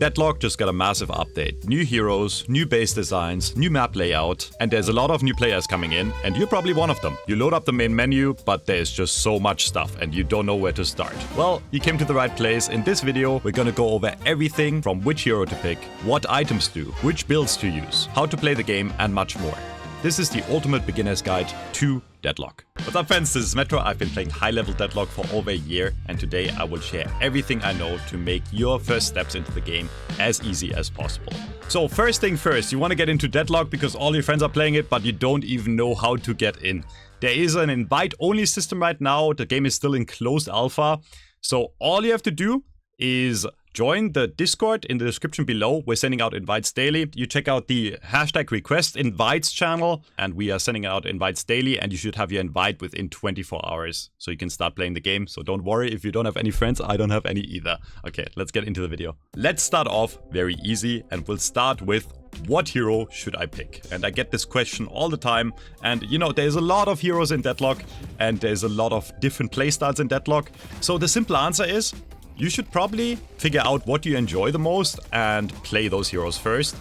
Deadlock just got a massive update. New heroes, new base designs, new map layout, and there's a lot of new players coming in, and you're probably one of them. You load up the main menu, but there's just so much stuff, and you don't know where to start. Well, you came to the right place. In this video, we're gonna go over everything from which hero to pick, what items do, which builds to use, how to play the game, and much more. This is the ultimate beginner's guide to Deadlock. What's up friends, this is Metro. I've been playing high-level Deadlock for over a year, and today I will share everything I know to make your first steps into the game as easy as possible. So first thing first, you want to get into Deadlock because all your friends are playing it, but you don't even know how to get in. There is an invite-only system right now. The game is still in closed alpha, so all you have to do is join the Discord in the description below. We're sending out invites daily. You check out the hashtag request invites channel, and we are sending out invites daily, and you should have your invite within 24 hours so you can start playing the game. So don't worry if you don't have any friends. I don't have any either. Okay, let's get into the video. Let's start off very easy, and we'll start with what hero should I pick? And I get this question all the time, and you know, there's a lot of heroes in Deadlock, and there's a lot of different playstyles in Deadlock. So the simple answer is, you should probably figure out what you enjoy the most and play those heroes first.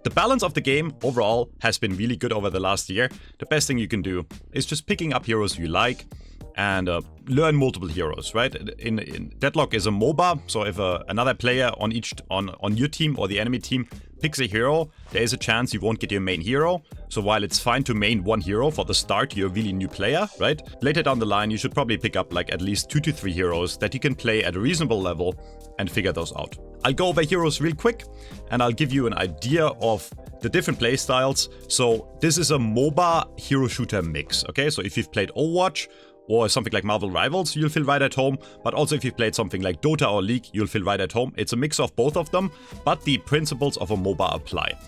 The balance of the game overall has been really good over the last year. The best thing you can do is just picking up heroes you like and learn multiple heroes, right? In Deadlock is a MOBA, so if another player on your team or the enemy team picks a hero, there is a chance you won't get your main hero. So while it's fine to main one hero for the start, you're a really new player, right? Later down the line, you should probably pick up like at least 2 to 3 heroes that you can play at a reasonable level and figure those out. I'll go over heroes real quick, and I'll give you an idea of the different playstyles. So this is a MOBA hero shooter mix, okay? So if you've played Overwatch or something like Marvel Rivals, you'll feel right at home. But also if you've played something like Dota or League, you'll feel right at home. It's a mix of both of them, but the principles of a MOBA apply.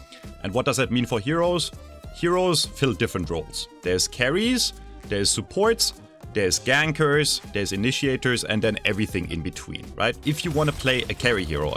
And what does that mean for heroes? Heroes fill different roles. There's carries, there's supports, there's gankers, there's initiators, and then everything in between, right? If you want to play a carry hero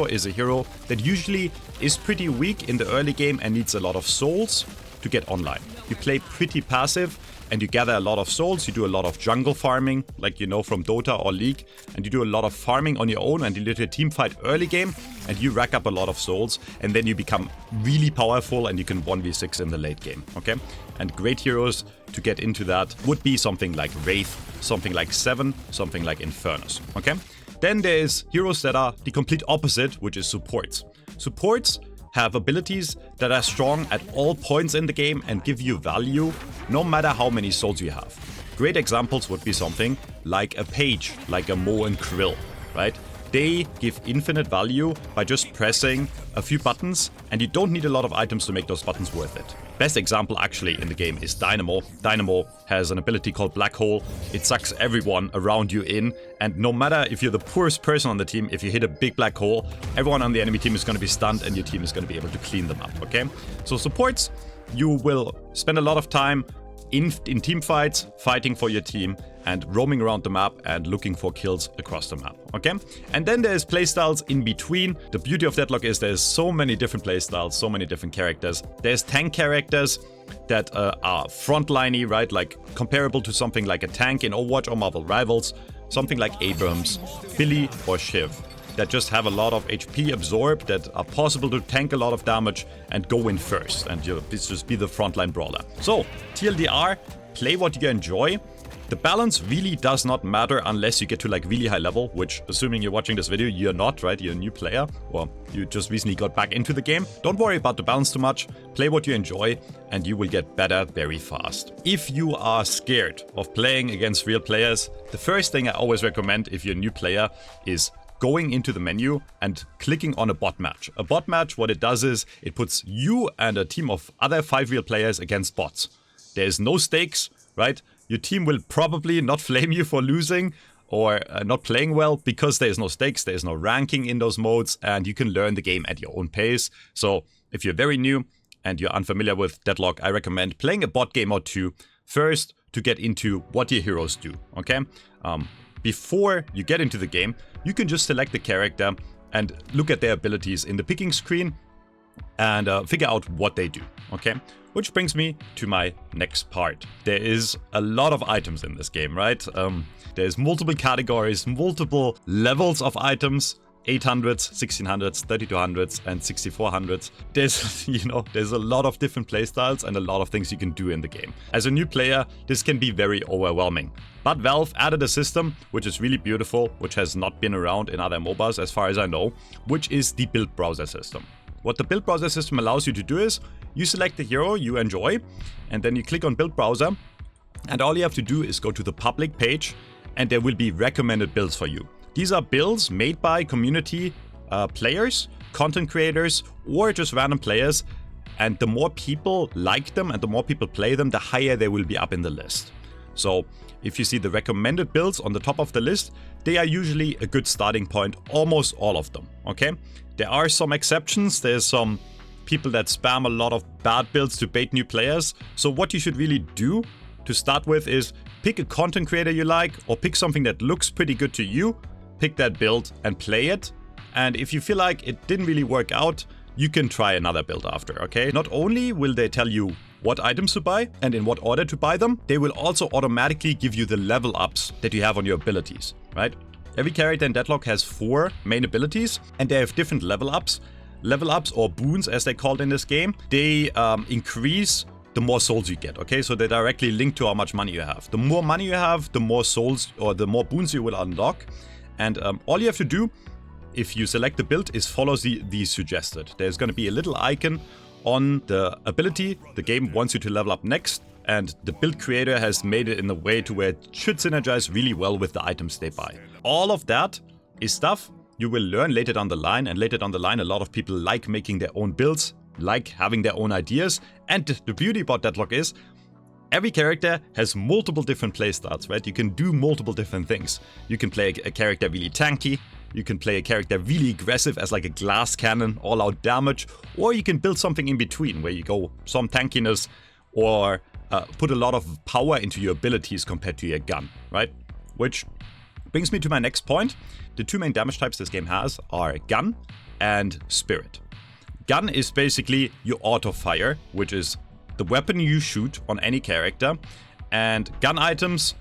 is a hero that usually is pretty weak in the early game and needs a lot of souls to get online. You play pretty passive, and you gather a lot of souls, you do a lot of jungle farming, like you know from Dota or League, and you do a lot of farming on your own, and you let your team fight early game, and you rack up a lot of souls, and then you become really powerful, and you can 1v6 in the late game, okay? And great heroes to get into that would be something like Wraith, something like Seven, something like Infernus, okay? Then there's heroes that are the complete opposite, which is supports. Supports have abilities that are strong at all points in the game and give you value no matter how many souls you have. Great examples would be something like a Page, like a Mo and Krill, right? They give infinite value by just pressing a few buttons, and you don't need a lot of items to make those buttons worth it. Best example actually in the game is Dynamo. Dynamo has an ability called Black Hole. It sucks everyone around you in, and no matter if you're the poorest person on the team, if you hit a big black hole, everyone on the enemy team is going to be stunned and your team is going to be able to clean them up, okay? So supports, you will spend a lot of time in team fights, fighting for your team, and roaming around the map and looking for kills across the map, okay? And then there's playstyles in between. The beauty of Deadlock is there's so many different playstyles, so many different characters. There's tank characters that are frontliney, right? Like comparable to something like a tank in Overwatch or Marvel Rivals. Something like Abrams, Billy, or Shiv, that just have a lot of HP absorbed, that are possible to tank a lot of damage and go in first, and just be the frontline brawler. So, TLDR, play what you enjoy. The balance really does not matter unless you get to like really high level, which, assuming you're watching this video, you're not, right? You're a new player, or you just recently got back into the game. Don't worry about the balance too much. Play what you enjoy, and you will get better very fast. If you are scared of playing against real players, the first thing I always recommend if you're a new player is going into the menu and clicking on a bot match. A bot match, what it does is it puts you and a team of other 5 real players against bots. There's no stakes, right? Your team will probably not flame you for losing or not playing well because there's no stakes, there's no ranking in those modes, and you can learn the game at your own pace. So if you're very new and you're unfamiliar with Deadlock, I recommend playing a bot game or two first to get into what your heroes do, okay? Before you get into the game, you can just select the character and look at their abilities in the picking screen and figure out what they do, okay? Which brings me to my next part. There is a lot of items in this game, right? There's multiple categories, multiple levels of items, 800s, 1600s, 3200s, and 6400s. There's a lot of different playstyles and a lot of things you can do in the game. As a new player, this can be very overwhelming. But Valve added a system which is really beautiful, which has not been around in other MOBAs as far as I know, which is the build browser system. What the build browser system allows you to do is, you select the hero you enjoy, and then you click on build browser, and all you have to do is go to the public page, and there will be recommended builds for you. These are builds made by community players, content creators, or just random players, and the more people like them and the more people play them, the higher they will be up in the list. So if you see the recommended builds on the top of the list, they are usually a good starting point, almost all of them, okay? There are some exceptions. There's some people that spam a lot of bad builds to bait new players. So what you should really do to start with is pick a content creator you like, or pick something that looks pretty good to you, pick that build and play it. And if you feel like it didn't really work out, you can try another build after, okay? Not only will they tell you what items to buy and in what order to buy them, they will also automatically give you the level ups that you have on your abilities, right? Every character in Deadlock has 4 main abilities, and they have different level ups. Level ups, or boons as they're called in this game, they increase the more souls you get, okay? So they directly link to how much money you have. The more money you have, the more souls or the more boons you will unlock. And all you have to do, if you select the build, is follow the suggested. There's going to be a little icon on the ability the game wants you to level up next, and the build creator has made it in a way to where it should synergize really well with the items they buy. All of that is stuff you will learn later down the line, and later down the line a lot of people like making their own builds, like having their own ideas, and the beauty about Deadlock is every character has multiple different playstyles, right? You can do multiple different things. You can play a character really tanky, you can play a character really aggressive as like a glass cannon, all out damage, or you can build something in between where you go some tankiness or put a lot of power into your abilities compared to your gun, right? Which brings me to my next point. The 2 main damage types this game has are gun and spirit. Gun is basically your auto fire, which is the weapon you shoot on any character, and gun items,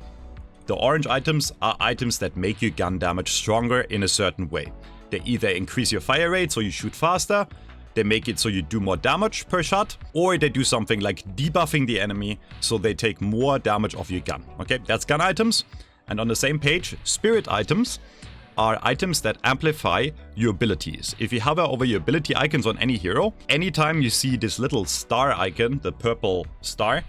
the orange items, are items that make your gun damage stronger in a certain way. They either increase your fire rate so you shoot faster, they make it so you do more damage per shot, or they do something like debuffing the enemy so they take more damage off your gun. Okay, that's gun items. And on the same page, spirit items are items that amplify your abilities. If you hover over your ability icons on any hero, anytime you see this little star icon, the purple star,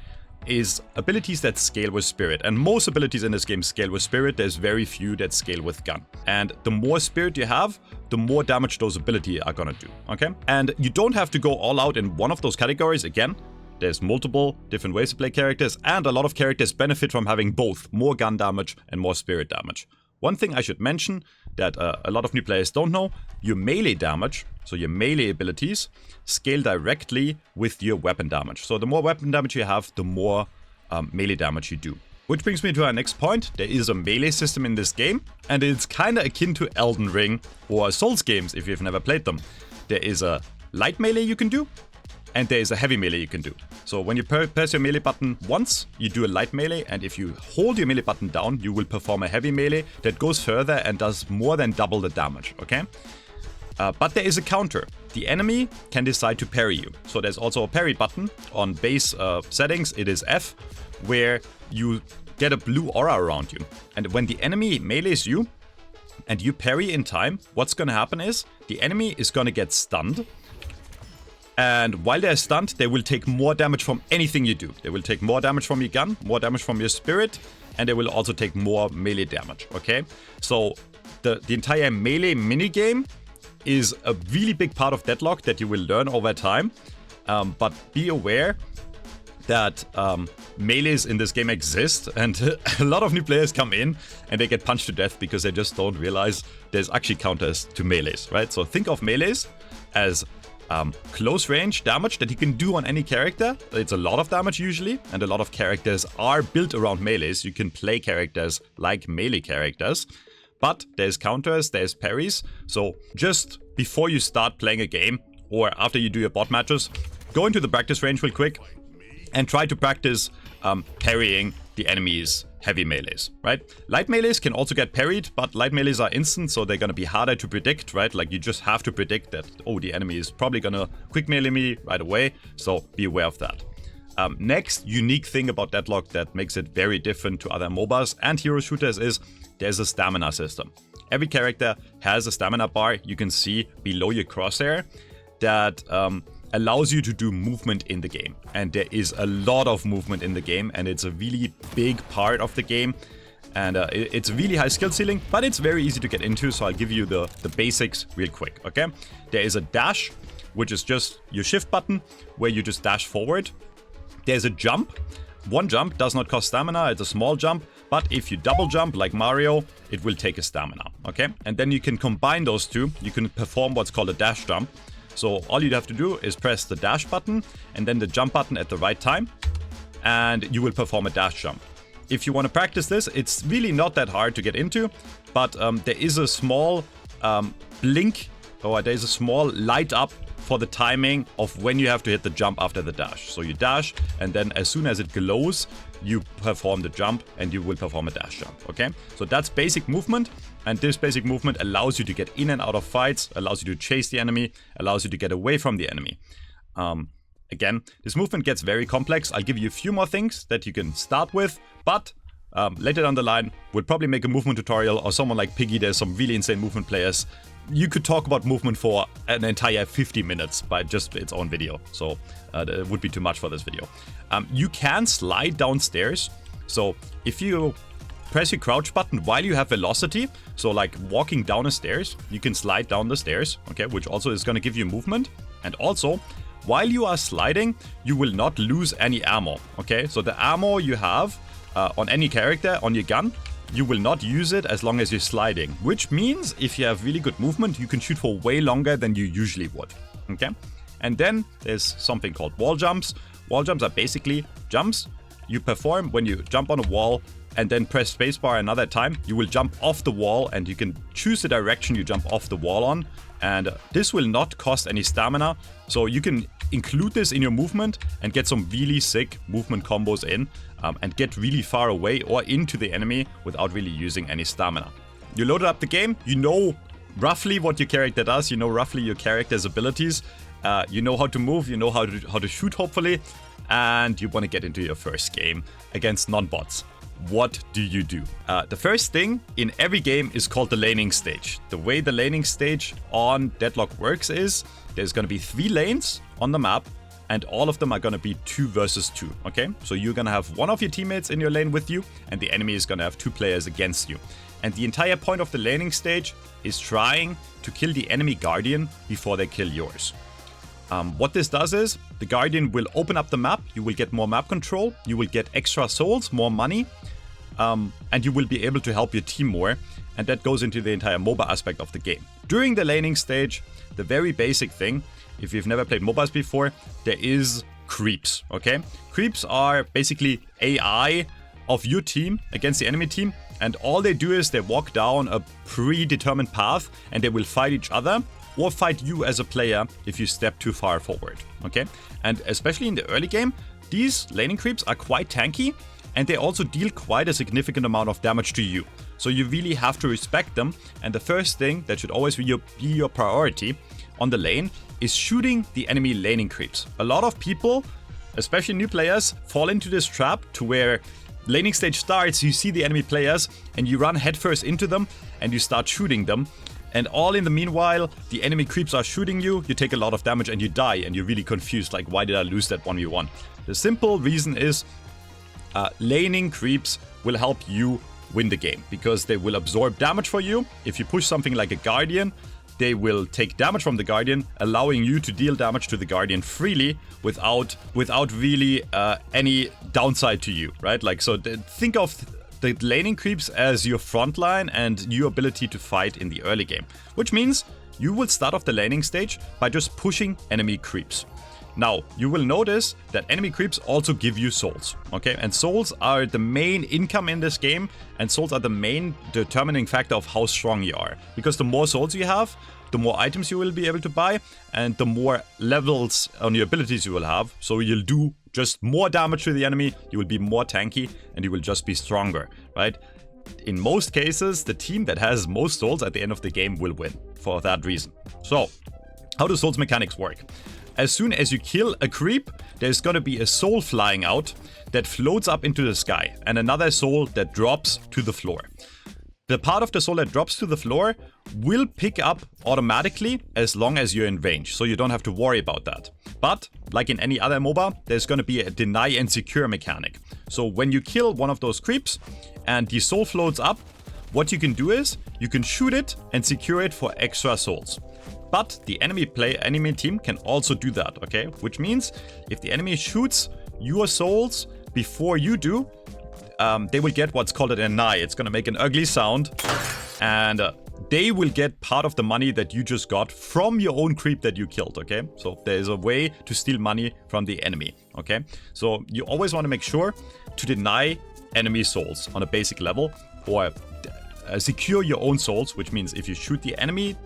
is abilities that scale with spirit. And most abilities in this game scale with spirit. There's very few that scale with gun. And the more spirit you have, the more damage those abilities are gonna do, okay? And you don't have to go all out in one of those categories. Again, there's multiple different ways to play characters, and a lot of characters benefit from having both more gun damage and more spirit damage. One thing I should mention that a lot of new players don't know, your melee damage, so your melee abilities, scale directly with your weapon damage. So the more weapon damage you have, the more melee damage you do. Which brings me to our next point. There is a melee system in this game, and it's kind of akin to Elden Ring or Souls games if you've never played them. There is a light melee you can do, and there is a heavy melee you can do. So when you press your melee button once, you do a light melee, and if you hold your melee button down, you will perform a heavy melee that goes further and does more than double the damage, okay? But there is a counter. The enemy can decide to parry you. So there's also a parry button. On base settings, it is F, where you get a blue aura around you. And when the enemy melees you, and you parry in time, what's gonna happen is, the enemy is gonna get stunned, and while they're stunned, they will take more damage from anything you do. They will take more damage from your gun, more damage from your spirit, and they will also take more melee damage, okay? So the entire melee minigame is a really big part of Deadlock that you will learn over time. But be aware that melees in this game exist, and a lot of new players come in and they get punched to death because they just don't realize there's actually counters to melees, right? So think of melees as close range damage that you can do on any character. It's a lot of damage usually, and a lot of characters are built around melees. You can play characters like melee characters, but there's counters, there's parries. So just before you start playing a game, or after you do your bot matches, go into the practice range real quick and try to practice parrying the enemy's heavy melees, right? Light melees can also get parried, but light melees are instant, so they're gonna be harder to predict, right? Like you just have to predict that, oh, the enemy is probably gonna quick melee me right away, so be aware of that. Next unique thing about Deadlock that makes it very different to other MOBAs and hero shooters is there's a stamina system. Every character has a stamina bar you can see below your crosshair that allows you to do movement in the game. And there is a lot of movement in the game, and it's a really big part of the game. And it's really high skill ceiling, but it's very easy to get into, so I'll give you the basics real quick, okay? There is a dash, which is just your shift button, where you just dash forward. There's a jump. One jump does not cost stamina, it's a small jump, but if you double jump like Mario, it will take a stamina, okay? And then you can combine those two, you can perform what's called a dash jump. So all you'd have to do is press the dash button and then the jump button at the right time, and you will perform a dash jump. If you want to practice this, it's really not that hard to get into, but there is a small blink, or there's a small light up for the timing of when you have to hit the jump after the dash. So you dash, and then as soon as it glows, you perform the jump, and you will perform a dash jump, okay? So that's basic movement, and this basic movement allows you to get in and out of fights, allows you to chase the enemy, allows you to get away from the enemy. Again, this movement gets very complex. I'll give you a few more things that you can start with, but later down the line, we'll probably make a movement tutorial, or someone like Piggy, there's some really insane movement players. You could talk about movement for an entire 50 minutes by just its own video, so it would be too much for this video. You can slide downstairs, so if you press your crouch button while you have velocity, so like walking down the stairs, you can slide down the stairs, okay, which also is going to give you movement. And also, while you are sliding, you will not lose any ammo, okay? So the ammo you have on any character, on your gun, you will not use it as long as you're sliding, which means if you have really good movement, you can shoot for way longer than you usually would, okay? And then there's something called wall jumps. Wall jumps are basically jumps you perform when you jump on a wall and then press spacebar another time. You will jump off the wall, and you can choose the direction you jump off the wall on, and this will not cost any stamina, so you can include this in your movement and get some really sick movement combos in, and get really far away or into the enemy without really using any stamina. You loaded up the game, you know roughly what your character does, you know roughly your character's abilities, you know how to move, you know how to shoot hopefully, and you want to get into your first game against non-bots. What do you do? The first thing in every game is called the laning stage. The way the laning stage on Deadlock works is there's going to be 3 lanes on the map, and all of them are going to be 2 versus 2, okay? So you're going to have one of your teammates in your lane with you, and the enemy is going to have 2 players against you. And the entire point of the laning stage is trying to kill the enemy Guardian before they kill yours. What this does is, the Guardian will open up the map, you will get more map control, you will get extra souls, more money, and you will be able to help your team more, and that goes into the entire MOBA aspect of the game. During the laning stage, the very basic thing, if you've never played MOBAs before, there is creeps, okay? Creeps are basically AI of your team against the enemy team, and all they do is they walk down a predetermined path, and they will fight each other, or fight you as a player if you step too far forward, okay? And especially in the early game, these laning creeps are quite tanky, and they also deal quite a significant amount of damage to you. So you really have to respect them, and the first thing that should always be your priority on the lane is shooting the enemy laning creeps. A lot of people, especially new players, fall into this trap to where laning stage starts, you see the enemy players, and you run headfirst into them, and you start shooting them. And all in the meanwhile, the enemy creeps are shooting you, you take a lot of damage and you die, and you're really confused, like, why did I lose that 1v1? The simple reason is laning creeps will help you win the game, because they will absorb damage for you. If you push something like a Guardian, they will take damage from the Guardian, allowing you to deal damage to the Guardian freely without really any downside to you, right? Like, so think of the laning creeps as your front line and your ability to fight in the early game, which means you will start off the laning stage by just pushing enemy creeps. Now, you will notice that enemy creeps also give you souls, okay? And souls are the main income in this game, and souls are the main determining factor of how strong you are. Because the more souls you have, the more items you will be able to buy, and the more levels on your abilities you will have. So you'll do just more damage to the enemy, you will be more tanky, and you will just be stronger, right? In most cases, the team that has most souls at the end of the game will win for that reason. So, how do souls mechanics work? As soon as you kill a creep, there's gonna be a soul flying out that floats up into the sky, and another soul that drops to the floor. The part of the soul that drops to the floor will pick up automatically as long as you're in range, so you don't have to worry about that. But, like in any other MOBA, there's gonna be a deny and secure mechanic. So when you kill one of those creeps and the soul floats up, what you can do is, you can shoot it and secure it for extra souls. But the enemy team can also do that, okay? Which means, if the enemy shoots your souls before you do, they will get what's called a deny. It's gonna make an ugly sound, and they will get part of the money that you just got from your own creep that you killed, okay? So there's a way to steal money from the enemy, okay? So you always want to make sure to deny enemy souls on a basic level, or secure your own souls, which means if you shoot the enemy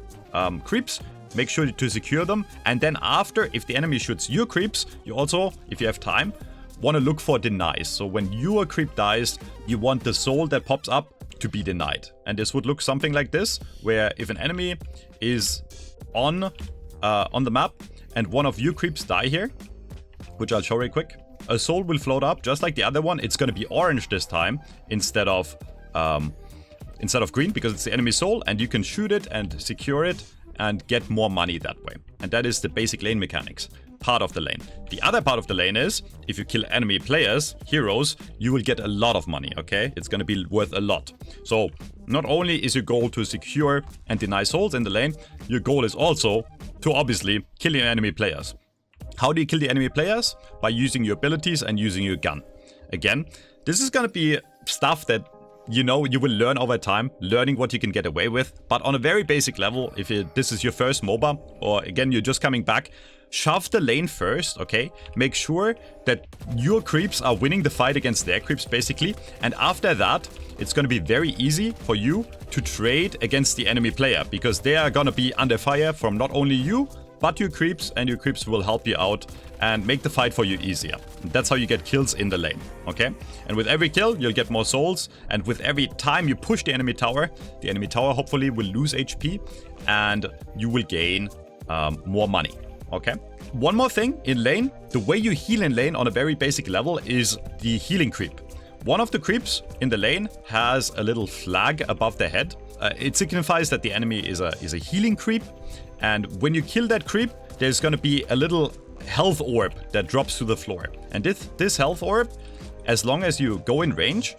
creeps, make sure to secure them, and then after, if the enemy shoots your creeps, you also, if you have time, want to look for denies. So when your creep dies, you want the soul that pops up to be denied. And this would look something like this, where if an enemy is on the map and one of your creeps die here, which I'll show real quick, a soul will float up just like the other one. It's going to be orange this time instead of green, because it's the enemy soul, and you can shoot it and secure it and get more money that way. And that is the basic lane mechanics part of the lane. The other part of the lane is, if you kill enemy players, heroes, you will get a lot of money, okay? It's gonna be worth a lot. So not only is your goal to secure and deny souls in the lane, your goal is also to obviously kill your enemy players. How do you kill the enemy players? By using your abilities and using your gun. Again, this is gonna be stuff that you will learn over time, learning what you can get away with. But on a very basic level, if this is your first MOBA, or again, you're just coming back, shove the lane first, okay? Make sure that your creeps are winning the fight against their creeps, basically. And after that, it's going to be very easy for you to trade against the enemy player, because they are going to be under fire from not only you, but your creeps, and your creeps will help you out and make the fight for you easier. That's how you get kills in the lane, okay? And with every kill, you'll get more souls, and with every time you push the enemy tower hopefully will lose HP, and you will gain more money, okay? One more thing in lane, the way you heal in lane on a very basic level is the healing creep. One of the creeps in the lane has a little flag above their head. It signifies that the enemy is a healing creep, and when you kill that creep, there's gonna be a little health orb that drops to the floor. And this health orb, as long as you go in range,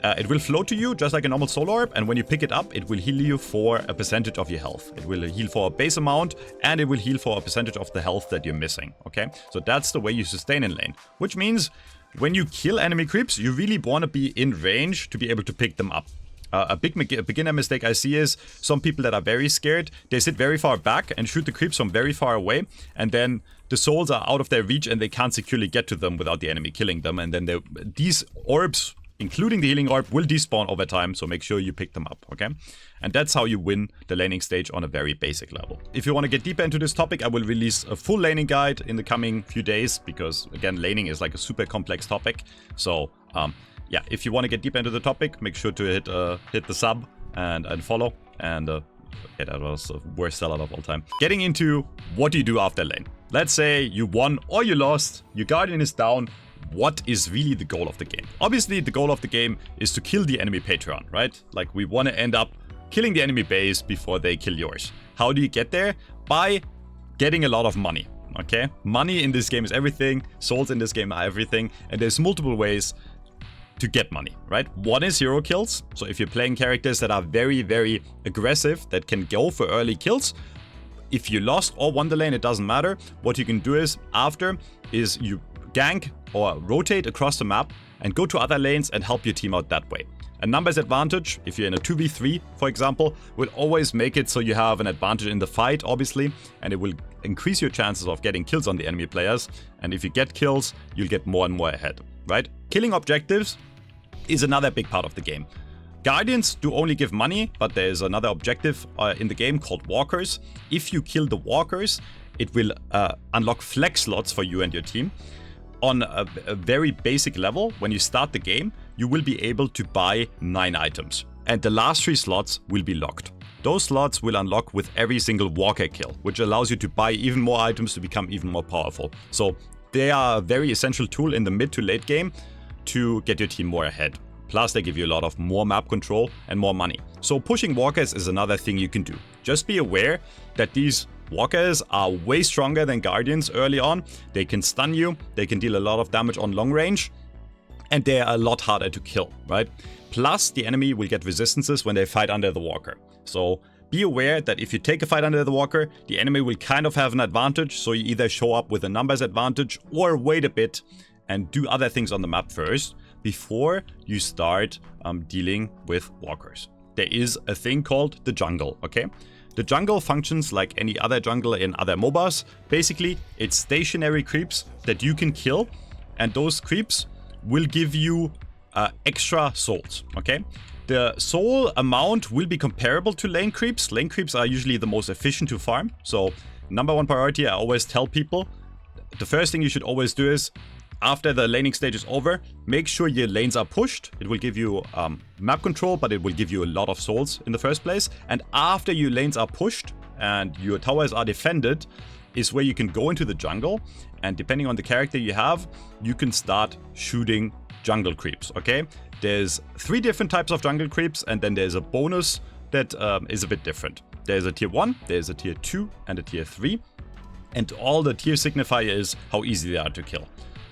it will float to you just like a normal soul orb, and when you pick it up, it will heal you for a percentage of your health. It will heal for a base amount, and it will heal for a percentage of the health that you're missing, okay? So that's the way you sustain in lane, which means when you kill enemy creeps, you really want to be in range to be able to pick them up. A beginner mistake I see is some people that are very scared, they sit very far back and shoot the creeps from very far away, and then the souls are out of their reach and they can't securely get to them without the enemy killing them, and then these orbs, including the healing orb, will despawn over time, so make sure you pick them up, okay? And that's how you win the laning stage on a very basic level. If you want to get deeper into this topic, I will release a full laning guide in the coming few days, because again, laning is like a super complex topic. So yeah, if you want to get deeper into the topic, make sure to hit the sub and follow. And yeah, that was the worst sellout of all time. Getting into what do you do after lane. Let's say you won or you lost, your guardian is down. What is really the goal of the game? Obviously, the goal of the game is to kill the enemy patron, right? Like, we want to end up killing the enemy base before they kill yours. How do you get there? By getting a lot of money, okay? Money in this game is everything. Souls in this game are everything. And there's multiple ways to get money, right? One is hero kills. So if you're playing characters that are very, very aggressive, that can go for early kills, if you lost or won the lane, it doesn't matter. What you can do is, after, is you gank or rotate across the map and go to other lanes and help your team out that way. A numbers advantage, if you're in a 2v3, for example, will always make it so you have an advantage in the fight, obviously, and it will increase your chances of getting kills on the enemy players. And if you get kills, you'll get more and more ahead, right? Killing objectives is another big part of the game. Guardians do only give money, but there is another objective in the game called walkers. If you kill the walkers, it will unlock flex slots for you and your team. On a very basic level, when you start the game, you will be able to buy 9 items. And the last 3 slots will be locked. Those slots will unlock with every single walker kill, which allows you to buy even more items to become even more powerful. So they are a very essential tool in the mid to late game to get your team more ahead. Plus they give you a lot of more map control and more money. So pushing walkers is another thing you can do. Just be aware that these walkers are way stronger than guardians early on. They can stun you, they can deal a lot of damage on long range, and they are a lot harder to kill, right? Plus the enemy will get resistances when they fight under the walker. So be aware that if you take a fight under the walker, the enemy will kind of have an advantage, so you either show up with a numbers advantage or wait a bit and do other things on the map first before you start dealing with walkers. There is a thing called the jungle, okay? The jungle functions like any other jungle in other MOBAs. Basically, it's stationary creeps that you can kill, and those creeps will give you extra souls, okay? The soul amount will be comparable to lane creeps. Lane creeps are usually the most efficient to farm. So number one priority, I always tell people, the first thing you should always do is, after the laning stage is over, make sure your lanes are pushed. It will give you map control, but it will give you a lot of souls in the first place. And after your lanes are pushed and your towers are defended, is where you can go into the jungle. And depending on the character you have, you can start shooting jungle creeps, okay? There's 3 different types of jungle creeps, and then there's a bonus that is a bit different. There's a tier 1, there's a tier 2, and a tier 3. And all the tier signify is how easy they are to kill.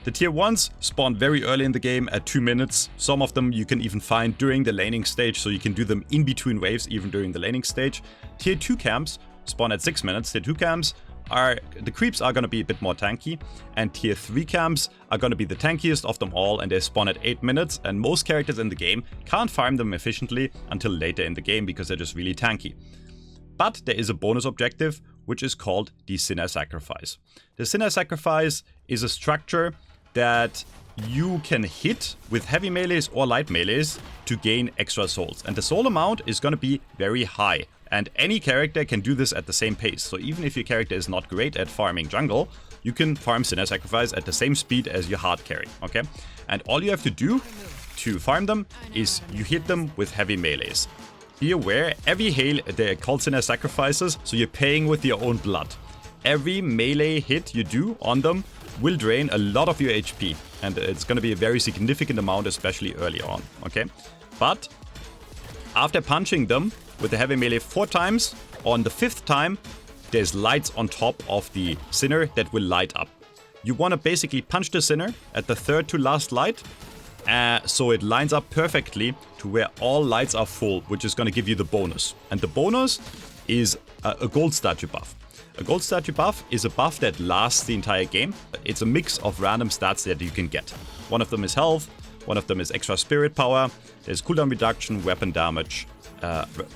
The tier 1s spawn very early in the game at 2 minutes. Some of them you can even find during the laning stage, so you can do them in between waves even during the laning stage. Tier 2 camps spawn at 6 minutes. Tier 2 camps the creeps are going to be a bit more tanky, and tier 3 camps are going to be the tankiest of them all, and they spawn at 8 minutes, and most characters in the game can't farm them efficiently until later in the game because they're just really tanky. But there is a bonus objective which is called the Sinner Sacrifice. The Sinner Sacrifice is a structure that you can hit with heavy melees or light melees to gain extra souls, and the soul amount is going to be very high. And any character can do this at the same pace. So even if your character is not great at farming jungle, you can farm Sinner Sacrifice at the same speed as your hard carry, okay? And all you have to do to farm them is you hit them with heavy melees. Be aware, every hail, they're called Sinner Sacrifices, so you're paying with your own blood. Every melee hit you do on them will drain a lot of your HP, and it's going to be a very significant amount, especially early on, okay? But after punching them with the heavy melee 4 times, on the 5th time, there's lights on top of the Sinner that will light up. You want to basically punch the Sinner at the 3rd to last light, so it lines up perfectly to where all lights are full, which is going to give you the bonus. And the bonus is a gold statue buff. A gold statue buff is a buff that lasts the entire game. It's a mix of random stats that you can get. One of them is health, one of them is extra spirit power, there's cooldown reduction, weapon damage,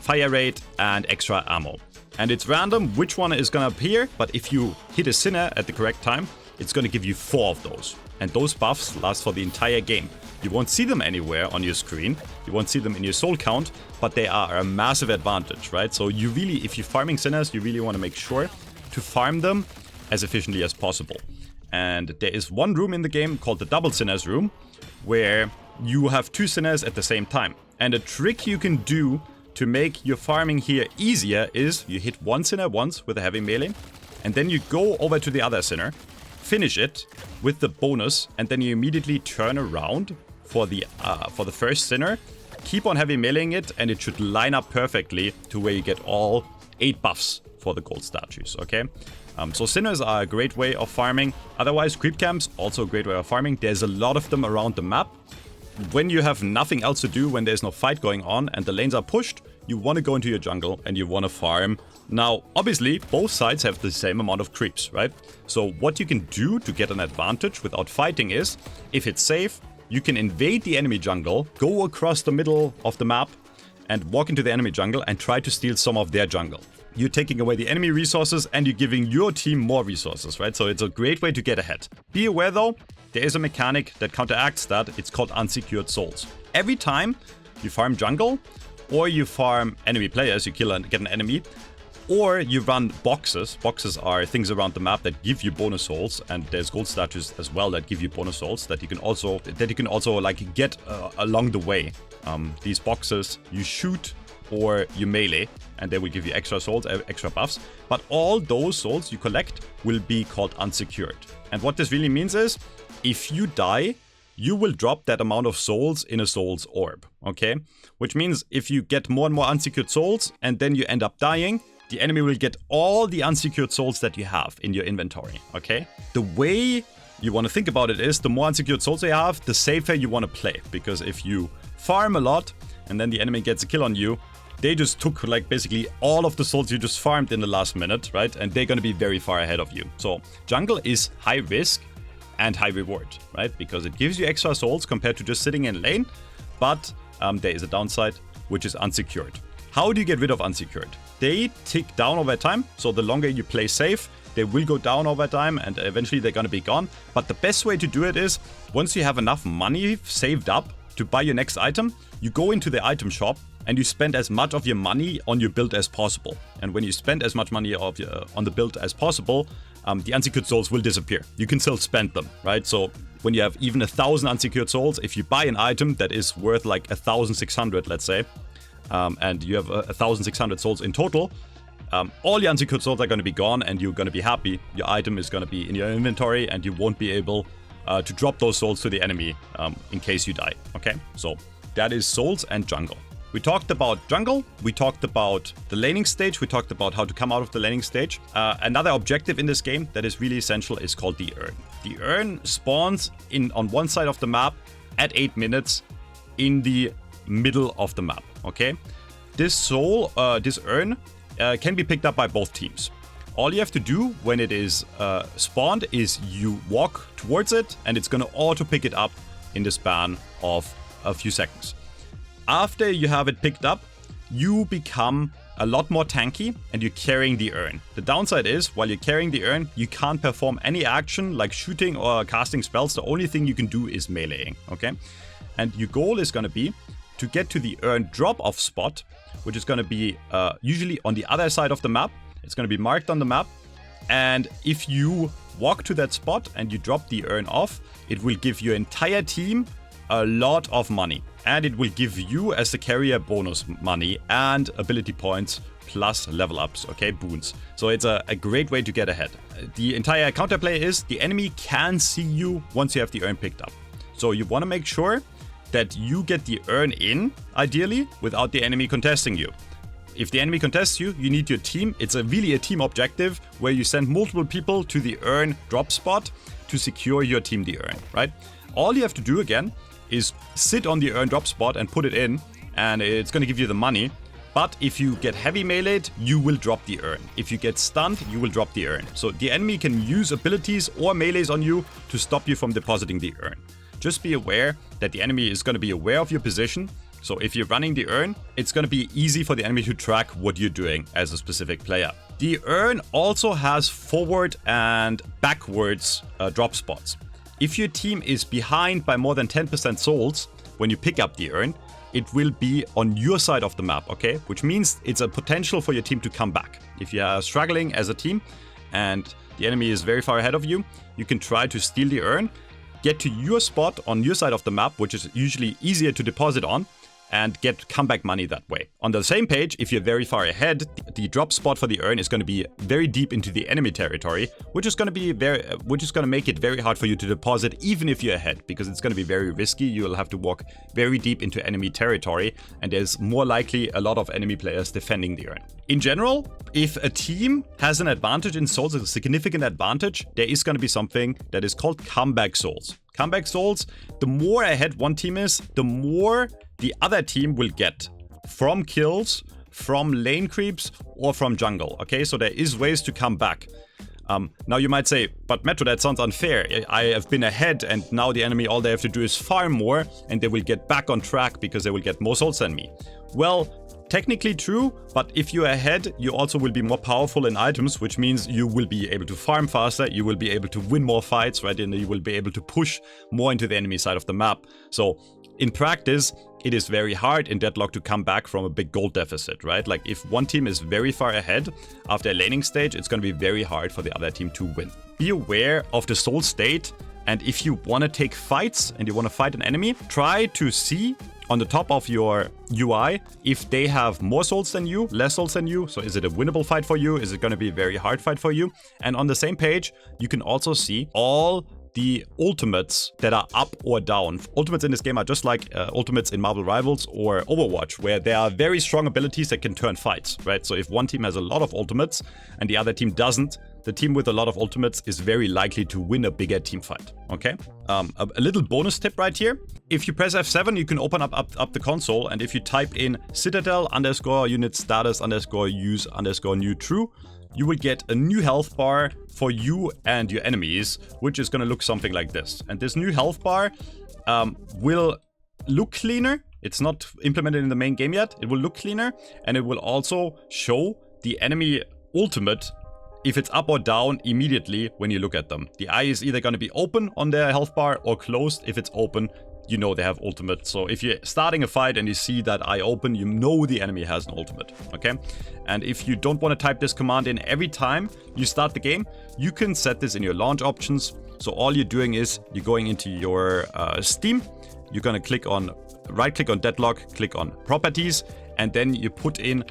fire rate, and extra ammo. And it's random which one is gonna appear, but if you hit a Sinner at the correct time, it's gonna give you 4 of those. And those buffs last for the entire game. You won't see them anywhere on your screen, you won't see them in your soul count, but they are a massive advantage, right? So you really, if you're farming Sinners, you really want to make sure to farm them as efficiently as possible. And there is one room in the game called the Double Sinners room, where you have 2 Sinners at the same time. And a trick you can do to make your farming here easier is you hit one Sinner once with a heavy melee, and then you go over to the other Sinner, finish it with the bonus, and then you immediately turn around for the first Sinner, keep on heavy meleeing it, and it should line up perfectly to where you get all 8 buffs for the gold statues, okay? So Sinners are a great way of farming. Otherwise, creep camps, also a great way of farming. There's a lot of them around the map. When you have nothing else to do, when there's no fight going on and the lanes are pushed, you want to go into your jungle and you want to farm. Now, obviously, both sides have the same amount of creeps, right? So what you can do to get an advantage without fighting is, if it's safe, you can invade the enemy jungle, go across the middle of the map, and walk into the enemy jungle and try to steal some of their jungle. You're taking away the enemy resources and you're giving your team more resources, right? So it's a great way to get ahead. Be aware though, there is a mechanic that counteracts that. It's called unsecured souls. Every time you farm jungle, or you farm enemy players, you kill and get an enemy, or you run boxes. Boxes are things around the map that give you bonus souls, and there's gold statues as well that give you bonus souls that you can also like get along the way. These boxes you shoot or you melee, and they will give you extra souls, extra buffs. But all those souls you collect will be called unsecured. And what this really means is, if you die, you will drop that amount of souls in a souls orb, okay? Which means if you get more and more unsecured souls and then you end up dying, the enemy will get all the unsecured souls that you have in your inventory, okay? The way you want to think about it is, the more unsecured souls you have, the safer you want to play. Because if you farm a lot and then the enemy gets a kill on you, they just took like basically all of the souls you just farmed in the last minute, right? And they're going to be very far ahead of you. So jungle is high risk and high reward, right? Because it gives you extra souls compared to just sitting in lane. But there is a downside, which is unsecured. How do you get rid of unsecured? They tick down over time. So the longer you play safe, they will go down over time and eventually they're going to be gone. But the best way to do it is, once you have enough money saved up to buy your next item, you go into the item shop and you spend as much of your money on your build as possible. And when you spend as much money on the build as possible, the unsecured souls will disappear. You can still spend them, right? So when you have even 1,000 unsecured souls, if you buy an item that is worth like 1,600, let's say, and you have 1,600 souls in total, all your unsecured souls are going to be gone and you're going to be happy. Your item is going to be in your inventory and you won't be able to drop those souls to the enemy in case you die, okay? So that is souls and jungle. We talked about jungle, we talked about the laning stage, we talked about how to come out of the laning stage. Another objective in this game that is really essential is called the urn. The urn spawns on one side of the map at 8 minutes in the middle of the map, okay? This urn can be picked up by both teams. All you have to do when it is spawned is you walk towards it and it's going to auto pick it up in the span of a few seconds. After you have it picked up, you become a lot more tanky and you're carrying the urn. The downside is, while you're carrying the urn, you can't perform any action like shooting or casting spells. The only thing you can do is meleeing, okay? And your goal is going to be to get to the urn drop-off spot, which is going to be usually on the other side of the map. It's going to be marked on the map. And if you walk to that spot and you drop the urn off, it will give your entire team a lot of money. And it will give you as the carrier bonus money and ability points plus level ups, okay, boons. So it's a great way to get ahead. The entire counterplay is the enemy can see you once you have the urn picked up. So you want to make sure that you get the urn in, ideally, without the enemy contesting you. If the enemy contests you, you need your team. It's really a team objective where you send multiple people to the urn drop spot to secure your team the urn, right? All you have to do again is sit on the urn drop spot and put it in, and it's going to give you the money. But if you get heavy meleeed, you will drop the urn. If you get stunned, you will drop the urn. So the enemy can use abilities or melees on you to stop you from depositing the urn. Just be aware that the enemy is going to be aware of your position. So if you're running the urn, it's going to be easy for the enemy to track what you're doing as a specific player. The urn also has forward and backwards drop spots. If your team is behind by more than 10% souls when you pick up the urn, it will be on your side of the map, okay? Which means it's a potential for your team to come back. If you are struggling as a team and the enemy is very far ahead of you, you can try to steal the urn, get to your spot on your side of the map, which is usually easier to deposit on, and get comeback money that way. On the same page, if you're very far ahead, the drop spot for the urn is going to be very deep into the enemy territory, which is going to make it very hard for you to deposit even if you're ahead, because it's going to be very risky. You will have to walk very deep into enemy territory, and there's more likely a lot of enemy players defending the urn. In general, if a team has an advantage in souls, a significant advantage, there is going to be something that is called comeback souls. Comeback souls, the more ahead one team is, the more the other team will get from kills, from lane creeps, or from jungle, okay? So there is ways to come back. Now you might say, but Metro, that sounds unfair. I have been ahead and now the enemy, all they have to do is farm more and they will get back on track because they will get more souls than me. Well, technically true, but if you're ahead, you also will be more powerful in items, which means you will be able to farm faster, you will be able to win more fights, right? And you will be able to push more into the enemy side of the map. So in practice, it is very hard in Deadlock to come back from a big gold deficit, right? Like if one team is very far ahead after a laning stage, it's going to be very hard for the other team to win. Be aware of the soul state, and if you want to take fights and you want to fight an enemy, try to see on the top of your UI if they have more souls than you, less souls than you. So is it a winnable fight for you? Is it going to be a very hard fight for you? And on the same page, you can also see all the ultimates that are up or down. Ultimates in this game are just like ultimates in Marvel Rivals or Overwatch, where there are very strong abilities that can turn fights, right? So if one team has a lot of ultimates and the other team doesn't, the team with a lot of ultimates is very likely to win a bigger team fight, okay? A little bonus tip right here. If you press F7, you can open up the console, and if you type in citadel_unit status_use_new true, you will get a new health bar for you and your enemies, which is going to look something like this. And this new health bar will look cleaner. It's not implemented in the main game yet. It will look cleaner, and it will also show the enemy ultimate if it's up or down immediately when you look at them. The eye is either going to be open on their health bar or closed. If it's open, you know they have ultimate. So if you're starting a fight and you see that eye open, you know the enemy has an ultimate, okay? And if you don't want to type this command in every time you start the game, you can set this in your launch options. So all you're doing is you're going into your Steam, you're going to right click on Deadlock, click on properties, and then you put in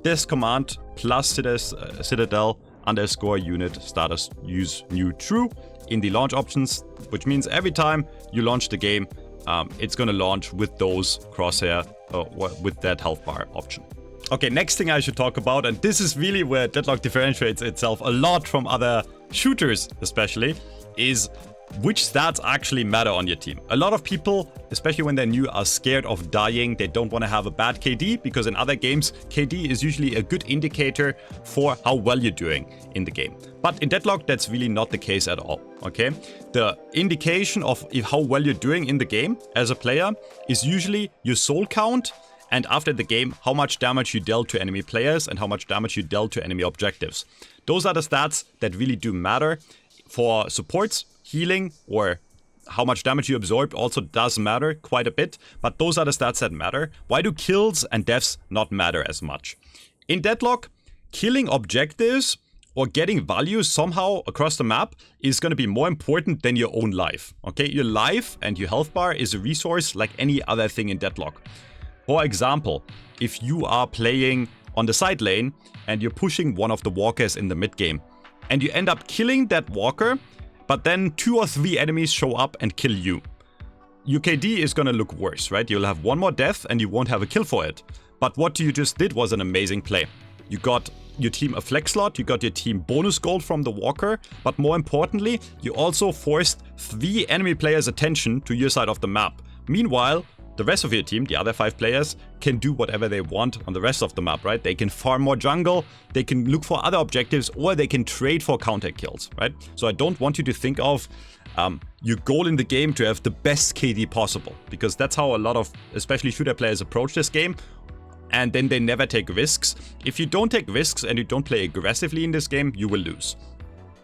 this command plus citadel_unit status use new true in the launch options, which means every time you launch the game, it's going to launch with those crosshair, with that health bar option. Okay, next thing I should talk about, and this is really where Deadlock differentiates itself a lot from other shooters especially, is which stats actually matter on your team. A lot of people, especially when they're new, are scared of dying. They don't want to have a bad KD, because in other games, KD is usually a good indicator for how well you're doing in the game. But in Deadlock, that's really not the case at all, okay? The indication of how well you're doing in the game as a player is usually your soul count, and after the game, how much damage you dealt to enemy players and how much damage you dealt to enemy objectives. Those are the stats that really do matter. For supports, healing, or how much damage you absorbed also does matter quite a bit, but those are the stats that matter. Why do kills and deaths not matter as much? In Deadlock, killing objectives or getting value somehow across the map is going to be more important than your own life, okay? Your life and your health bar is a resource like any other thing in Deadlock. For example, if you are playing on the side lane and you're pushing one of the walkers in the mid game, and you end up killing that walker, but then 2 or 3 enemies show up and kill you, your KD is gonna look worse, right? You'll have one more death and you won't have a kill for it. But what you just did was an amazing play. You got your team a flex slot, you got your team bonus gold from the walker, but more importantly, you also forced 3 enemy players' attention to your side of the map. Meanwhile, the rest of your team, the other 5 players, can do whatever they want on the rest of the map, right? They can farm more jungle, they can look for other objectives, or they can trade for counter kills, right? So I don't want you to think of your goal in the game to have the best KD possible, because that's how a lot of, especially shooter players, approach this game, and then they never take risks. If you don't take risks and you don't play aggressively in this game, you will lose.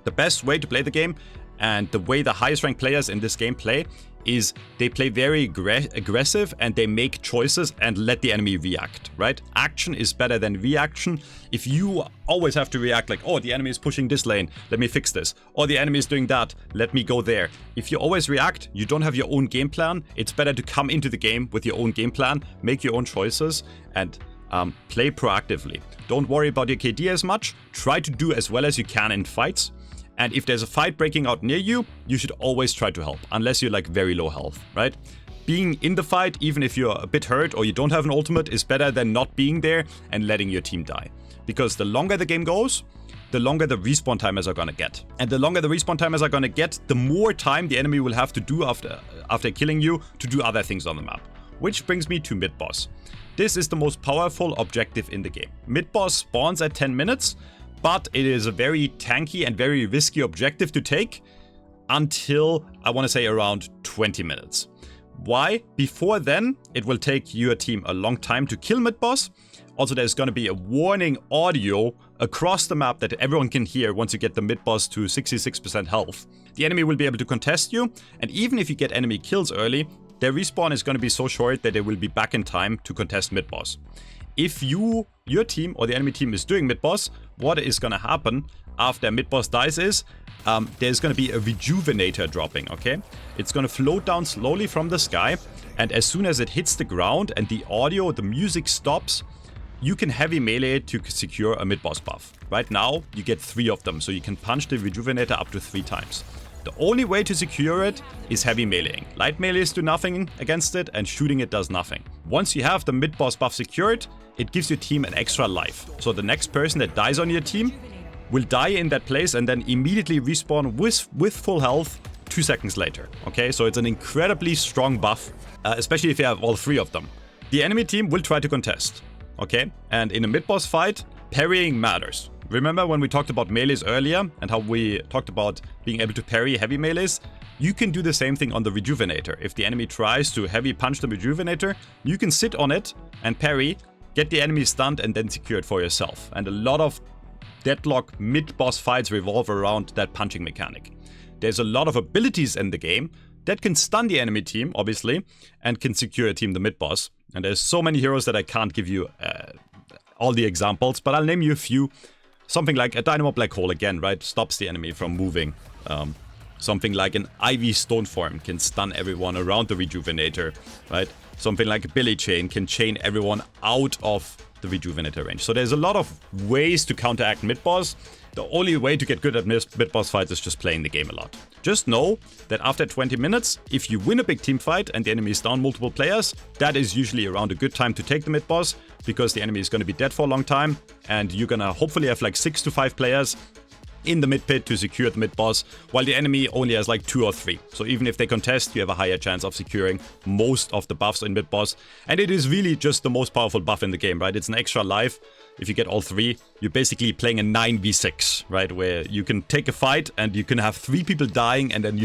The best way to play the game, and the way the highest ranked players in this game play, is they play very aggressive and they make choices and let the enemy react, right? Action is better than reaction. If you always have to react like, oh, the enemy is pushing this lane, let me fix this. Or the enemy is doing that, let me go there. If you always react, you don't have your own game plan. It's better to come into the game with your own game plan, make your own choices, and play proactively. Don't worry about your KD as much. Try to do as well as you can in fights. And if there's a fight breaking out near you, you should always try to help, unless you're like very low health, right? Being in the fight, even if you're a bit hurt or you don't have an ultimate, is better than not being there and letting your team die. Because the longer the game goes, the longer the respawn timers are gonna get. And the longer the respawn timers are gonna get, the more time the enemy will have to do after killing you to do other things on the map. Which brings me to mid-boss. This is the most powerful objective in the game. Mid-boss spawns at 10 minutes, but it is a very tanky and very risky objective to take until, I want to say, around 20 minutes. Why? Before then, it will take your team a long time to kill mid-boss. Also, there's going to be a warning audio across the map that everyone can hear once you get the mid-boss to 66% health. The enemy will be able to contest you, and even if you get enemy kills early, their respawn is going to be so short that they will be back in time to contest mid-boss. If your team or the enemy team is doing mid-boss, what is going to happen after mid-boss dies is there's going to be a rejuvenator dropping, okay? It's going to float down slowly from the sky, and as soon as it hits the ground and the audio, the music stops, you can heavy melee to secure a mid-boss buff. Right now, you get 3 of them, so you can punch the rejuvenator up to 3 times. The only way to secure it is heavy meleeing. Light melees do nothing against it, and shooting it does nothing. Once you have the mid-boss buff secured, it gives your team an extra life. So the next person that dies on your team will die in that place and then immediately respawn with full health 2 seconds later. Okay, so it's an incredibly strong buff, especially if you have all 3 of them. The enemy team will try to contest. Okay, and in a mid-boss fight, parrying matters. Remember when we talked about melees earlier and how we talked about being able to parry heavy melees? You can do the same thing on the rejuvenator. If the enemy tries to heavy punch the rejuvenator, you can sit on it and parry, get the enemy stunned, and then secure it for yourself. And a lot of Deadlock mid-boss fights revolve around that punching mechanic. There's a lot of abilities in the game that can stun the enemy team, obviously, and can secure a team the mid-boss. And there's so many heroes that I can't give you all the examples, but I'll name you a few. Something like a Dynamo Black Hole again, right? Stops the enemy from moving. Something like an Ivy Stoneform can stun everyone around the Rejuvenator, right? Something like a Billy Chain can chain everyone out of the Rejuvenator range. So there's a lot of ways to counteract mid-boss. The only way to get good at mid-boss fights is just playing the game a lot. Just know that after 20 minutes, if you win a big team fight and the enemy is down multiple players, that is usually around a good time to take the mid-boss, because the enemy is going to be dead for a long time, and you're going to hopefully have like 6 to 5 players in the mid-pit to secure the mid-boss, while the enemy only has like 2 or 3. So even if they contest, you have a higher chance of securing most of the buffs in mid-boss. And it is really just the most powerful buff in the game, right? It's an extra life. If you get all 3, you're basically playing a 9v6, right? Where you can take a fight and you can have 3 people dying, and then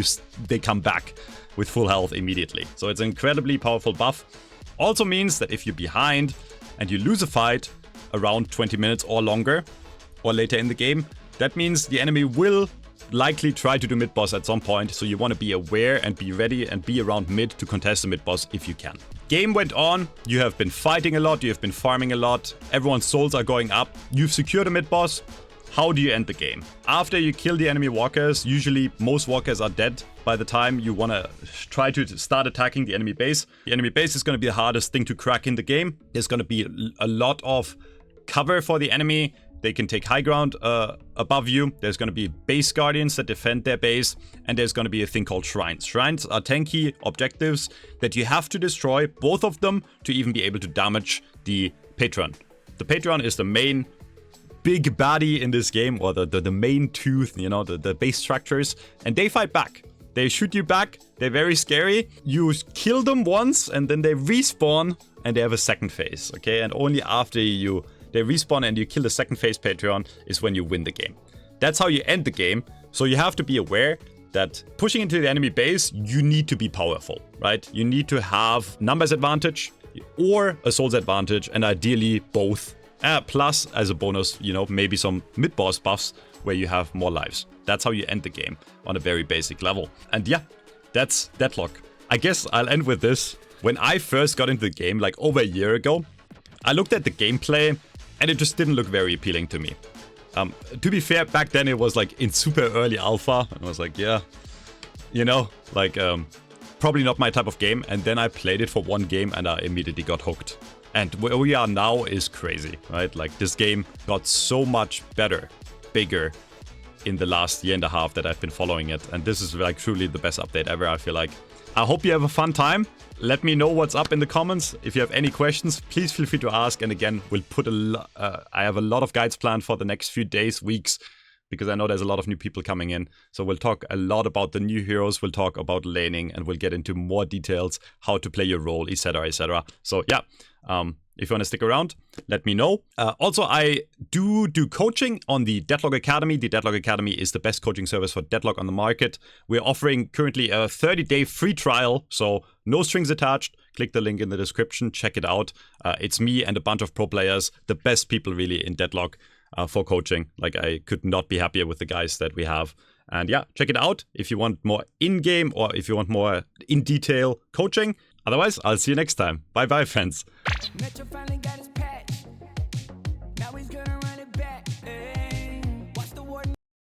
they come back with full health immediately. So it's an incredibly powerful buff. Also means that if you're behind and you lose a fight around 20 minutes or longer, or later in the game, that means the enemy will likely try to do mid-boss at some point, so you want to be aware and be ready and be around mid to contest the mid-boss if you can. Game went on, you have been fighting a lot, you have been farming a lot, everyone's souls are going up, you've secured a mid-boss. How do you end the game? After you kill the enemy walkers, usually most walkers are dead by the time you want to try to start attacking the enemy base. The enemy base is going to be the hardest thing to crack in the game. There's going to be a lot of cover for the enemy. They can take high ground above you. There's going to be base guardians that defend their base. And there's going to be a thing called shrines. Shrines are tanky objectives that you have to destroy, both of them, to even be able to damage the patron. The patron is the main big baddie in this game, or the main tooth, you know, the base structures. And they fight back. They shoot you back. They're very scary. You kill them once and then they respawn and they have a second phase. Okay, and only after they respawn and you kill the second phase Patreon is when you win the game. That's how you end the game. So you have to be aware that pushing into the enemy base, you need to be powerful, right? You need to have numbers advantage or a souls advantage, and ideally both. Plus, as a bonus, you know, maybe some mid-boss buffs where you have more lives. That's how you end the game on a very basic level. And yeah, that's Deadlock. I guess I'll end with this. When I first got into the game, like over a year ago, I looked at the gameplay and it just didn't look very appealing to me. To be fair, back then it was like in super early alpha. I was like, yeah, you know, like probably not my type of game. And then I played it for one game and I immediately got hooked. And where we are now is crazy, right? Like this game got so much better, bigger in the last year and a half that I've been following it. And this is like truly the best update ever, I feel like. I hope you have a fun time. Let me know what's up in the comments. If you have any questions, please feel free to ask. And again, we'll put I have a lot of guides planned for the next few days, weeks, because I know there's a lot of new people coming in. So we'll talk a lot about the new heroes. We'll talk about laning, and we'll get into more details, how to play your role, etc., etc. So yeah, if you want to stick around, let me know. Also, I do coaching on the Deadlock Academy. The Deadlock Academy is the best coaching service for Deadlock on the market. We're offering currently a 30-day free trial, so no strings attached. Click the link in the description, check it out. It's me and a bunch of pro players, the best people really in Deadlock for coaching. Like, I could not be happier with the guys that we have. And yeah, check it out if you want more in-game or if you want more in-detail coaching. Otherwise, I'll see you next time. Bye bye, friends.